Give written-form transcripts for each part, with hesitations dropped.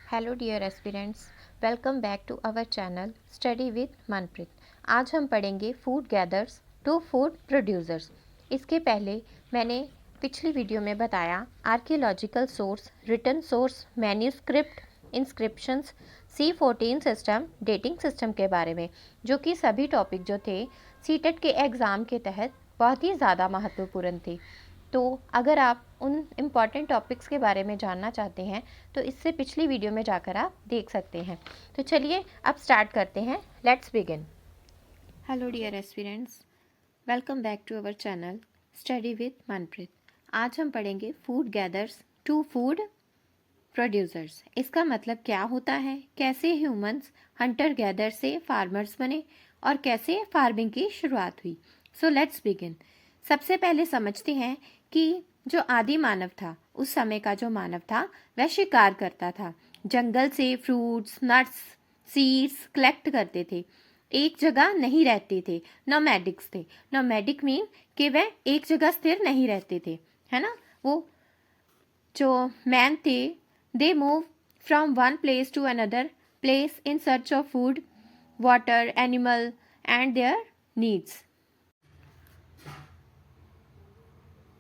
Hello dear aspirants, welcome back to our channel study with Manpreet. आज हम पढ़ेंगे food gathers to food producers. इसके पहले मैंने पिछली वीडियो में बताया archaeological source, written source, manuscript, inscriptions, C14 system, dating system के बारे में, जो कि सभी टॉपिक जो थे सीटेट के एग्ज़ाम के तहत बहुत ही ज़्यादा महत्वपूर्ण थे। तो अगर आप उन इम्पॉर्टेंट टॉपिक्स के बारे में जानना चाहते हैं तो इससे पिछली वीडियो में जाकर आप देख सकते हैं। तो चलिए अब स्टार्ट करते हैं। Let's begin. Hello dear aspirants, welcome back to our channel study with Manpreet. आज हम पढ़ेंगे food gathers to food producers. इसका मतलब क्या होता है, कैसे ह्यूमंस हंटर गैदर से फार्मर्स बने और कैसे फार्मिंग की शुरुआत हुई। So let's begin. सबसे पहले समझते हैं कि जो आदि मानव था, उस समय का जो मानव था वह शिकार करता था। जंगल से फ्रूट्स, नट्स, सीड्स कलेक्ट करते थे। एक जगह नहीं रहते थे, नोमैडिक्स थे। नोमैडिक मीन कि वह एक जगह स्थिर नहीं रहते थे, है ना। वो जो मैन थे, they move from one place to another place in search of food, water, animal and their needs.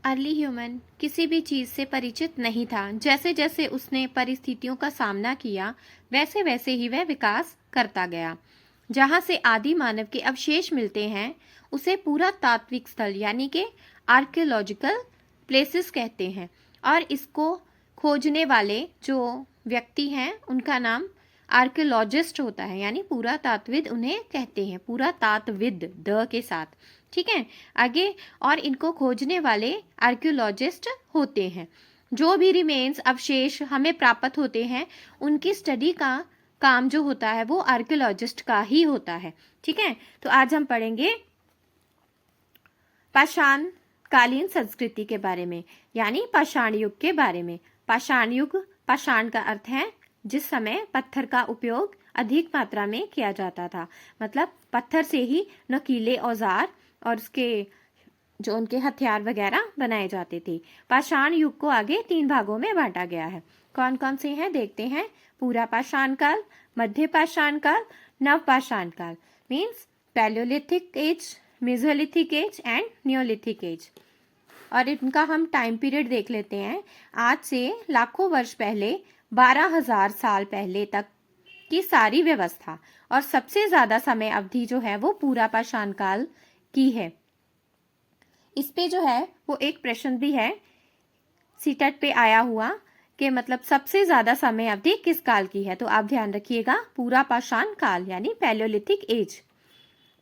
Early human किसी भी चीज़ से परिचित नहीं था। जैसे जैसे उसने परिस्थितियों का सामना किया वैसे वैसे ही वह विकास करता गया। जहाँ से आदि मानव के अवशेष मिलते हैं उसे पूरा तात्विक स्थल यानी कि आर्कियोलॉजिकल प्लेसेस कहते हैं। और इसको खोजने वाले जो व्यक्ति हैं उनका नाम आर्कियोलॉजिस्ट होता है, यानी पुरातात्विद उन्हें कहते हैं, पुरातात्विद द के साथ। ठीक है, आगे। और इनको खोजने वाले आर्कियोलॉजिस्ट होते हैं। जो भी रिमेन्स, अवशेष हमें प्राप्त होते हैं उनकी स्टडी का काम जो होता है वो आर्कियोलॉजिस्ट का ही होता है। ठीक है, तो आज हम पढ़ेंगे पाषाण कालीन संस्कृति के बारे में, यानी पाषाण युग के बारे में। पाषाण युग, पाषाण का अर्थ है जिस समय पत्थर का उपयोग अधिक मात्रा में किया जाता था, मतलब पत्थर से ही नुकीले औजार और उसके जो उनके हथियार वगैरह बनाए जाते थे। पाषाण युग को आगे 3 भागों में बांटा गया है। कौन कौन से हैं देखते हैं। पूरा पाषाण काल, मध्य पाषाण काल, नव पाषाण काल means palaeolithic age, mesolithic age and neolithic age. और इनका हम टाइम पीरियड देख लेते हैं। आज से लाखों वर्ष पहले, 12,000 साल पहले तक की सारी व्यवस्था और सबसे ज्यादा समय अवधि जो है वो पूरा पाषाण काल की है। इस पे जो है वो एक प्रश्न भी है सीटेट पे आया हुआ कि मतलब सबसे ज्यादा समय अवधि किस काल की है। तो आप ध्यान रखिएगा, पूरा पाषाण काल यानी पैलियोलिथिक एज।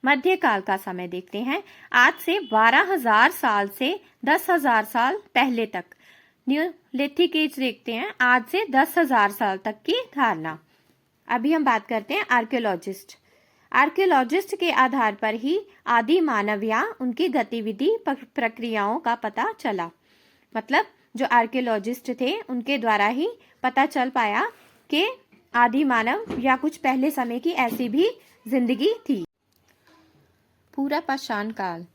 मध्यकाल का समय देखते हैं। आज से 12,000 साल से 10,000 साल पहले तक। न्यूलिथिक एज देखते हैं, आज से 10,000 साल तक की धारणा। अभी हम बात करते हैं आर्कियोलॉजिस्ट। आर्कियोलॉजिस्ट के आधार पर ही आदि मानव या उनकी गतिविधि प्रक्रियाओं का पता चला। मतलब जो आर्कियोलॉजिस्ट थे उनके द्वारा ही पता चल पाया कि आदि मानव या कुछ पहले समय की ऐसी भी जिंदगी थी। पूरा पाषाण काल,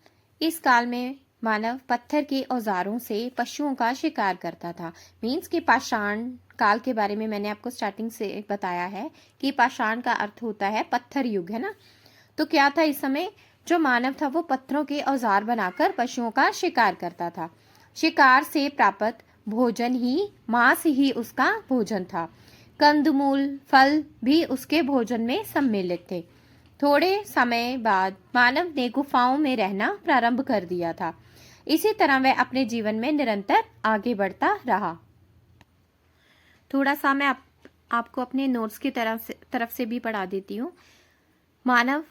इस काल में मानव पत्थर के औजारों से पशुओं का शिकार करता था। मीन्स कि पाषाण काल के बारे में मैंने आपको स्टार्टिंग से बताया है कि पाषाण का अर्थ होता है पत्थर युग, है ना। तो क्या था, इस समय जो मानव था वो पत्थरों के औजार बनाकर पशुओं का शिकार करता था। शिकार से प्राप्त भोजन ही, मांस ही उसका भोजन था। कंदमूल, फल भी उसके भोजन में सम्मिलित थे। थोड़े समय बाद मानव ने गुफाओं में रहना प्रारंभ कर दिया था। इसी तरह वह अपने जीवन में निरंतर आगे बढ़ता रहा। थोड़ा सा मैं आपको अपने नोट्स की तरफ से भी पढ़ा देती हूँ। मानव,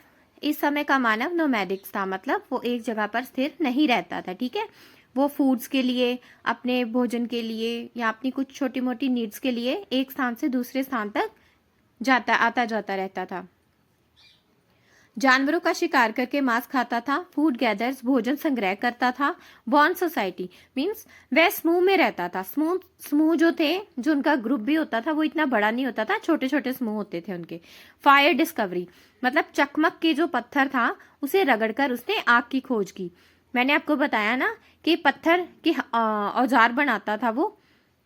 इस समय का मानव नोमैडिक्स था, मतलब वो एक जगह पर स्थिर नहीं रहता था। ठीक है, वो फूड्स के लिए, अपने भोजन के लिए या अपनी कुछ छोटी मोटी नीड्स के लिए एक स्थान से दूसरे स्थान तक आता जाता रहता था। जानवरों का शिकार करके मांस खाता था। फूड गैदर्स, भोजन संग्रह करता था। बॉन्ड सोसाइटी मीन्स वह समूह में रहता था। समूह जो थे, जो उनका ग्रुप भी होता था वो इतना बड़ा नहीं होता था, छोटे छोटे समूह होते थे उनके। फायर डिस्कवरी, मतलब चकमक के जो पत्थर था उसे रगड़कर उसने आग की खोज की। मैंने आपको बताया ना कि पत्थर के औजार बनाता था वो,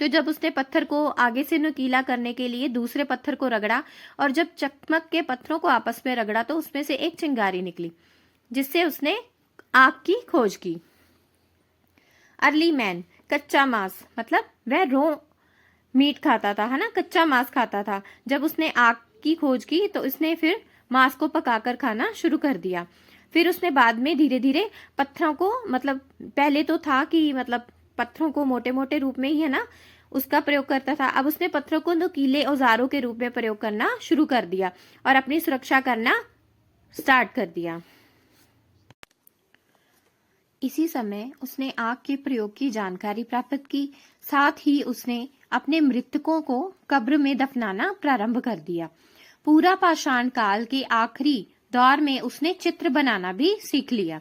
तो जब उसने पत्थर को आगे से नुकीला करने के लिए दूसरे पत्थर को रगड़ा और जब चकमक के पत्थरों को आपस में रगड़ा तो उसमें से एक चिंगारी निकली, जिससे उसने आग की खोज की। अर्ली मैन, कच्चा मांस, मतलब वह रो मीट खाता था, है ना, कच्चा मांस खाता था। जब उसने आग की खोज की तो इसने फिर मांस को पकाकर खाना शुरू कर दिया। फिर उसने बाद में धीरे धीरे पत्थरों को, मतलब पहले तो था कि मतलब पत्थरों को मोटे मोटे रूप में ही, है ना, उसका प्रयोग करता था। अब उसने पत्थरों को नुकीले औजारों के रूप में प्रयोग करना शुरू कर दिया और अपनी सुरक्षा करना स्टार्ट कर दिया। इसी समय उसने आग के प्रयोग की जानकारी प्राप्त की। साथ ही उसने अपने मृतकों को कब्र में दफनाना प्रारंभ कर दिया। पूरा पाषाण काल के आखिरी दौर में उसने चित्र बनाना भी सीख लिया।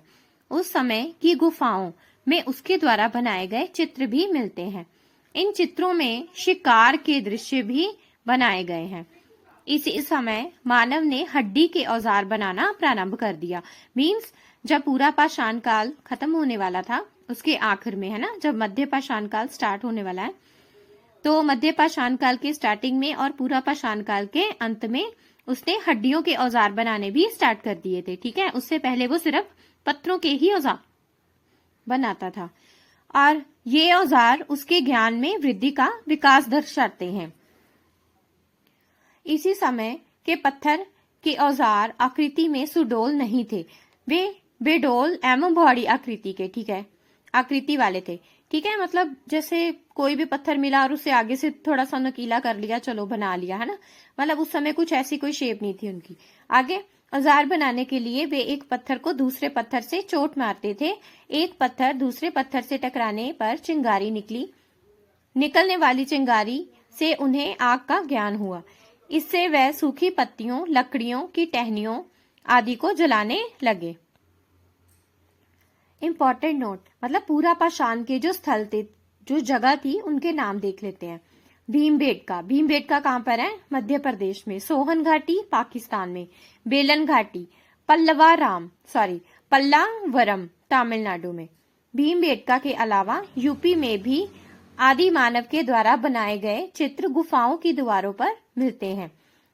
उस समय की गुफाओं में उसके द्वारा बनाए गए चित्र भी मिलते हैं। इन चित्रों में शिकार के दृश्य भी बनाए गए हैं। इसी समय मानव ने हड्डी के औजार बनाना प्रारंभ कर दिया। मीन्स जब पूरा पाषाण काल खत्म होने वाला था, उसके आखिर में, है ना, जब मध्य पाषाण काल स्टार्ट होने वाला है, तो मध्य पाषाण काल के स्टार्टिंग में और पूरा पाषाण काल के अंत में उसने हड्डियों के औजार बनाने भी स्टार्ट कर दिए थे। ठीक है, उससे पहले वो सिर्फ पत्थरों के ही औजार बनाता था और ये औजार उसके ज्ञान में वृद्धि का विकास दर्शाते हैं। इसी समय के पत्थर के औजार आकृति में सुडौल नहीं थे, वे बेडोल एवं बॉडी आकृति के, ठीक है, आकृति वाले थे। ठीक है, मतलब जैसे कोई भी पत्थर मिला और उसे आगे से थोड़ा सा नुकीला कर लिया, चलो बना लिया, है ना, मतलब उस समय कुछ ऐसी कोई शेप नहीं थी उनकी। आगे औजार बनाने के लिए वे एक पत्थर को दूसरे पत्थर से चोट मारते थे। एक पत्थर दूसरे पत्थर से टकराने पर चिंगारी निकली। निकलने वाली चिंगारी से उन्हें आग का ज्ञान हुआ। इससे वह सूखी पत्तियों, लकड़ियों की टहनियों आदि को जलाने लगे। इम्पोर्टेंट नोट, मतलब पूरा पाषाण के जो स्थल थे, जो जगह थी, उनके नाम देख लेते हैं। भीमबेटका, भीमबेटका कहाँ पर है? मध्य प्रदेश में। सोहन घाटी पाकिस्तान में। बेलन घाटी पल्लावरम तमिलनाडु में। भीमबेटका के अलावा यूपी में भी आदि मानव के द्वारा बनाए गए चित्र गुफाओं की दीवारों पर मिलते हैं।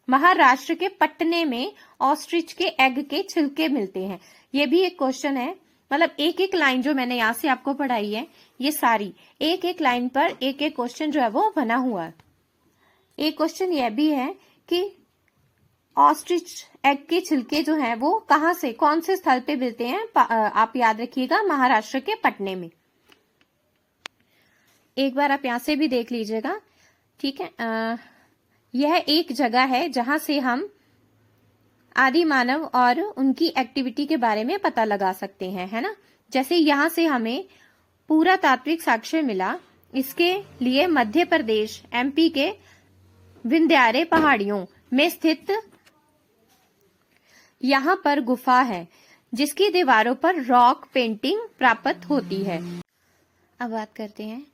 महाराष्ट्र के पटने में ऑस्ट्रिच के एग के छिलके मिलते हैं। ये भी एक क्वेश्चन है, मतलब एक एक लाइन जो मैंने यहाँ से आपको पढ़ाई है, ये सारी एक एक लाइन पर एक एक क्वेश्चन जो है वो बना हुआ है। एक क्वेश्चन यह भी है कि ऑस्ट्रिच एग के छिलके जो हैं वो कहाँ से, कौन से स्थल पे मिलते हैं? आप याद रखिएगा, महाराष्ट्र के पटने में। एक बार आप यहाँ से भी देख लीजिएगा, ठीक है। यह एक जगह है जहां से हम आदि मानव और उनकी एक्टिविटी के बारे में पता लगा सकते हैं, है ना। जैसे यहाँ से हमें पूरा तात्विक साक्ष्य मिला। इसके लिए मध्य प्रदेश एमपी के विंध्यारे पहाड़ियों में स्थित यहाँ पर गुफा है, जिसकी दीवारों पर रॉक पेंटिंग प्राप्त होती है। अब बात करते हैं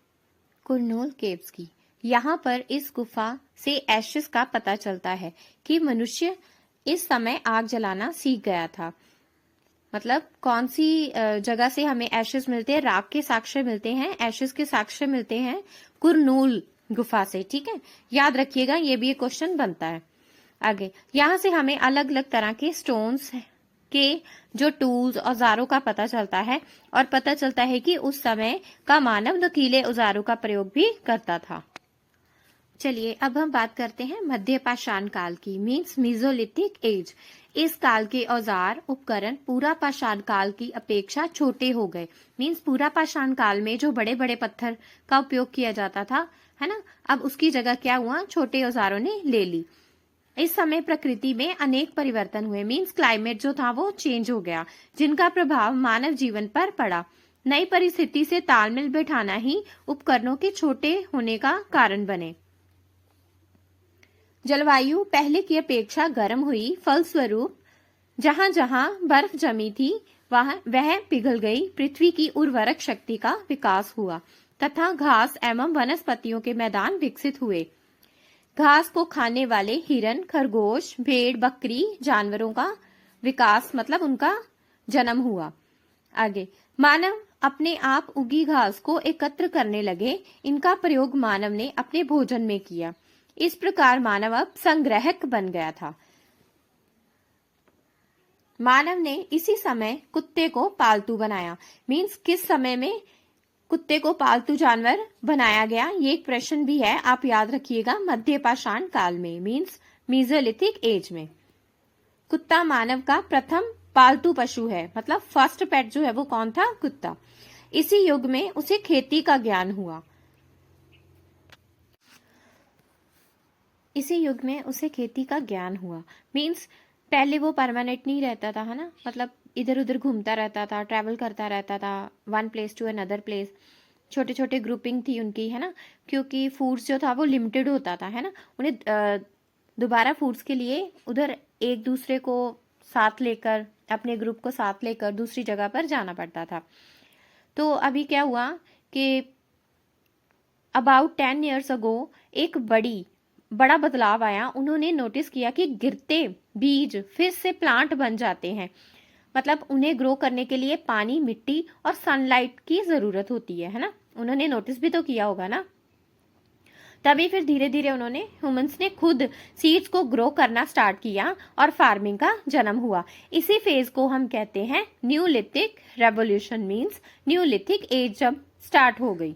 कुरनूल केव्स की। यहाँ पर इस गुफा से एशेस का पता चलता है कि मनुष्य इस समय आग जलाना सीख गया था। मतलब कौन सी जगह से हमें एशेस मिलते हैं? राख के साक्ष्य मिलते हैं, एशेस के साक्ष्य मिलते हैं कुरनूल गुफा से। ठीक है, याद रखिएगा, ये भी एक क्वेश्चन बनता है। आगे यहाँ से हमें अलग अलग तरह के स्टोन्स के जो टूल्स, औजारों का पता चलता है और पता चलता है कि उस समय का मानव नुकीले औजारों का प्रयोग भी करता था। चलिए अब हम बात करते हैं मध्य पाषाण काल की, मीन्स मीजोलिथिक एज। इस काल के औजार उपकरण पूरा पाषाण काल की अपेक्षा छोटे हो गए। मीन्स पूरा पाषाण काल में जो बड़े बड़े पत्थर का उपयोग किया जाता था, है ना, अब उसकी जगह क्या हुआ? छोटे औजारों ने ले ली। इस समय प्रकृति में अनेक परिवर्तन हुए, मीन्स क्लाइमेट जो था वो चेंज हो गया, जिनका प्रभाव मानव जीवन पर पड़ा। नई परिस्थिति से तालमेल बैठाना ही उपकरणों के छोटे होने का कारण बने। जलवायु पहले की अपेक्षा गर्म हुई, फलस्वरूप जहां जहां बर्फ जमी थी वह पिघल गई। पृथ्वी की उर्वरक शक्ति का विकास हुआ तथा घास एवं वनस्पतियों के मैदान विकसित हुए। घास को खाने वाले हिरन, खरगोश, भेड़, बकरी जानवरों का विकास, मतलब उनका जन्म हुआ। आगे मानव अपने आप उगी घास को एकत्र करने लगे। इनका प्रयोग मानव ने अपने भोजन में किया। इस प्रकार मानव अब संग्राहक बन गया था। मानव ने इसी समय कुत्ते को पालतू बनाया। मीन्स किस समय में कुत्ते को पालतू जानवर बनाया गया, ये एक प्रश्न भी है, आप याद रखिएगा। मध्य पाषाण काल में, मीन्स मीजोलिथिक एज में। कुत्ता मानव का प्रथम पालतू पशु है, मतलब फर्स्ट पेट जो है वो कौन था? कुत्ता। इसी युग में उसे खेती का ज्ञान हुआ। इसी युग में उसे खेती का ज्ञान हुआ। मीन्स पहले वो परमानेंट नहीं रहता था, है ना, मतलब इधर उधर घूमता रहता था, ट्रैवल करता रहता था, one place to another place. छोटे छोटे ग्रुपिंग थी उनकी, है ना, क्योंकि फूड्स जो था वो लिमिटेड होता था, है ना। उन्हें दोबारा फूड्स के लिए उधर एक दूसरे को साथ लेकर, अपने ग्रुप को साथ लेकर दूसरी जगह पर जाना पड़ता था। तो अभी क्या हुआ कि अबाउट 10 ईयर्स अगो एक बड़ा बदलाव आया। उन्होंने नोटिस किया कि गिरते बीज फिर से प्लांट बन जाते हैं। मतलब उन्हें ग्रो करने के लिए पानी, मिट्टी और सनलाइट की जरूरत होती है ना। उन्होंने नोटिस भी तो किया होगा ना। तभी फिर धीरे धीरे उन्होंने, ह्यूमंस ने खुद सीड्स को ग्रो करना स्टार्ट किया और फार्मिंग का जन्म हुआ। इसी फेज को हम कहते हैं Neolithic revolution. Means neolithic age जब स्टार्ट हो गई।